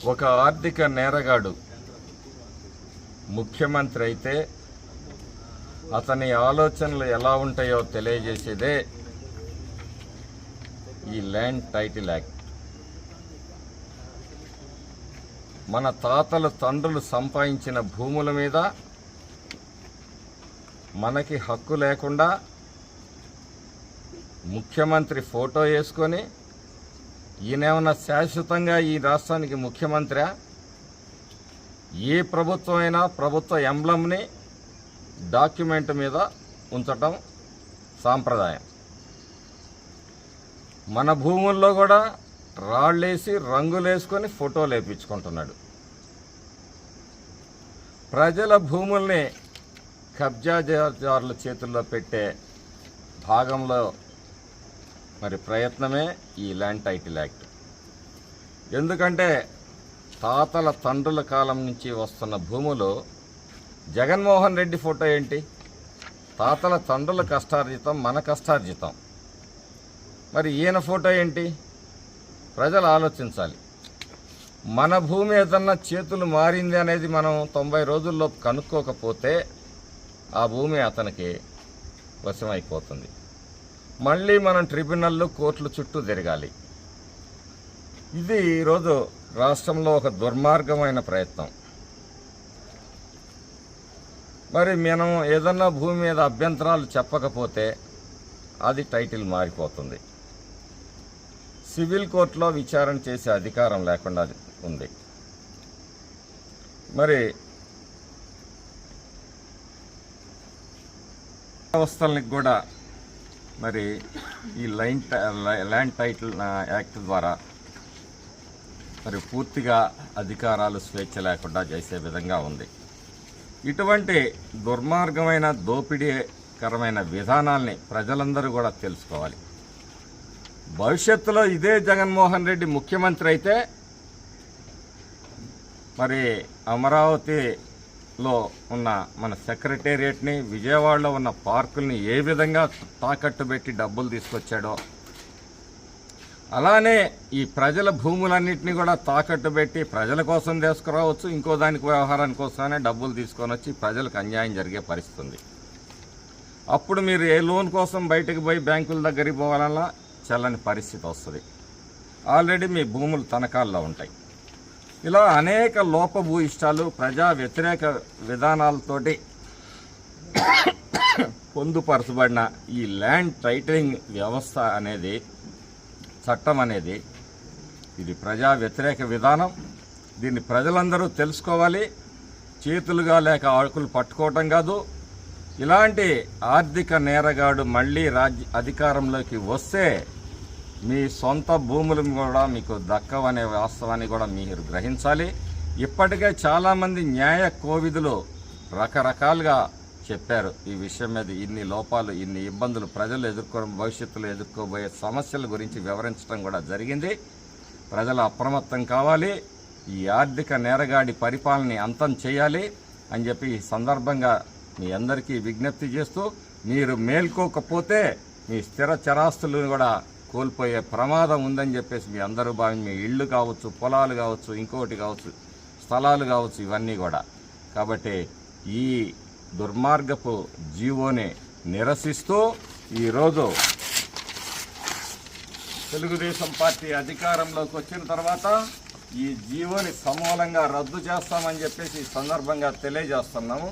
ఒక ఆర్థిక నేరగాడు ముఖ్యమంత్రి అయితే అతని ఆలోచనలు ఎలా ఉంటాయో తెలియజేసేదే ఈ ల్యాండ్ టైటిల్ యాక్ట్. మన తాతలు తండ్రులు సంపాదించిన భూముల మీద మనకి హక్కు లేకుండా ముఖ్యమంత్రి ఫోటో వేసుకొని ఈయనేమన్నా శాశ్వతంగా ఈ రాష్ట్రానికి ముఖ్యమంత్రి? ఏ ప్రభుత్వం అయినా ప్రభుత్వ ఎంబ్లంని డాక్యుమెంట్ మీద ఉంచటం సాంప్రదాయం. మన భూముల్లో కూడా రాళ్ళేసి రంగులేసుకొని ఫోటోలు వేయించుకుంటున్నాడు. ప్రజల భూముల్ని కబ్జాదారుల చేతుల్లో పెట్టే భాగంలో మరి ప్రయత్నమే ఈ ల్యాండ్ టైటిల్ యాక్ట్. ఎందుకంటే తాతల తండ్రుల కాలం నుంచి వస్తున్న భూములు జగన్మోహన్ రెడ్డి ఫోటో ఏంటి? తాతల తండ్రుల కష్టార్జితం, మన కష్టార్జితం. మరి ఈయన ఫోటో ఏంటి? ప్రజలు ఆలోచించాలి. మన భూమి ఏదన్నా చేతులు మారింది అనేది మనం 90 రోజుల్లో కనుక్కోకపోతే ఆ భూమి అతనికి వశమైపోతుంది. మళ్ళీ మనం ట్రిబ్యునల్లు, కోర్టుల చుట్టూ తిరగాలి. ఇది ఈరోజు రాష్ట్రంలో ఒక దుర్మార్గమైన ప్రయత్నం. మరి మనం ఏదన్నా భూమి మీద అభ్యంతరాలు చెప్పకపోతే అది టైటిల్ మారిపోతుంది. సివిల్ కోర్టులో విచారణ చేసే అధికారం లేకుండా ఉంది. మరి వ్యవస్థలకు కూడా మరి ఈ ల్యాండ్ టైటిల్ యాక్ట్ ద్వారా మరి పూర్తిగా అధికారాలు స్వేచ్ఛ లేకుండా చేసే విధంగా ఉంది. ఇటువంటి దుర్మార్గమైన దోపిడీకరమైన విధానాల్ని ప్రజలందరూ కూడా తెలుసుకోవాలి. భవిష్యత్తులో ఇదే జగన్మోహన్ రెడ్డి ముఖ్యమంత్రి అయితే మరి అమరావతిలో ఉన్న మన సెక్రటేరియట్ని, విజయవాడలో ఉన్న పార్కుల్ని ఏ విధంగా తాకట్టు పెట్టి డబ్బులు తీసుకొచ్చాడో, అలానే ఈ ప్రజల భూములన్నింటినీ కూడా తాకట్టు పెట్టి ప్రజల కోసం తీసుకురావచ్చు, ఇంకో దానికి వ్యవహారానికి కోసమే డబ్బులు తీసుకొని వచ్చి ప్రజలకు అన్యాయం జరిగే పరిస్థితి ఉంది. అప్పుడు మీరు ఏ లోన్ కోసం బయటకు పోయి బ్యాంకుల దగ్గరికి పోవాలన్నా చల్లని పరిస్థితి వస్తుంది. ఆల్రెడీ మీ భూములు తనఖాల్లో ఉంటాయి. ఇలా అనేక లోపభూయిష్టాలు, ప్రజా వ్యతిరేక విధానాలతోటి పొందుపరచబడిన ఈ ల్యాండ్ టైటిలింగ్ వ్యవస్థ అనేది, చట్టం అనేది, ఇది ప్రజా వ్యతిరేక విధానం. దీన్ని ప్రజలందరూ తెలుసుకోవాలి. చేతులుగా లేక ఆకులు పట్టుకోవటం కాదు. ఇలాంటి ఆర్థిక నేరగాడు మళ్ళీ అధికారంలోకి వస్తే మీ సొంత భూములు కూడా మీకు దక్కవనే వాస్తవాన్ని కూడా మీరు గ్రహించాలి. ఇప్పటికే చాలామంది న్యాయ కోవిదులు రకరకాలుగా చెప్పారు ఈ విషయం మీద. ఇన్ని లోపాలు, ఇన్ని ఇబ్బందులు ప్రజలు భవిష్యత్తులో ఎదుర్కోబోయే సమస్యల గురించి వివరించడం కూడా జరిగింది. ప్రజలు అప్రమత్తం కావాలి. ఈ ఆర్థిక నేరగాడి పరిపాలనని అంతం చేయాలి అని చెప్పి ఈ సందర్భంగా మీ అందరికీ విజ్ఞప్తి చేస్తూ, మీరు మేల్కోకపోతే మీ స్థిర చరాస్తులను కూడా కోల్పోయే ప్రమాదం ఉందని చెప్పేసి మీ అందరూ మీ ఇళ్ళు కావచ్చు, పొలాలు కావచ్చు, ఇంకోటి కావచ్చు, స్థలాలు కావచ్చు, ఇవన్నీ కూడా. కాబట్టి ఈ దుర్మార్గపు జీవోని నిరసిస్తూ ఈరోజు తెలుగుదేశం పార్టీ అధికారంలోకి వచ్చిన తర్వాత ఈ జీవోని సమూలంగా రద్దు చేస్తామని చెప్పేసి ఈ సందర్భంగా తెలియజేస్తున్నాము.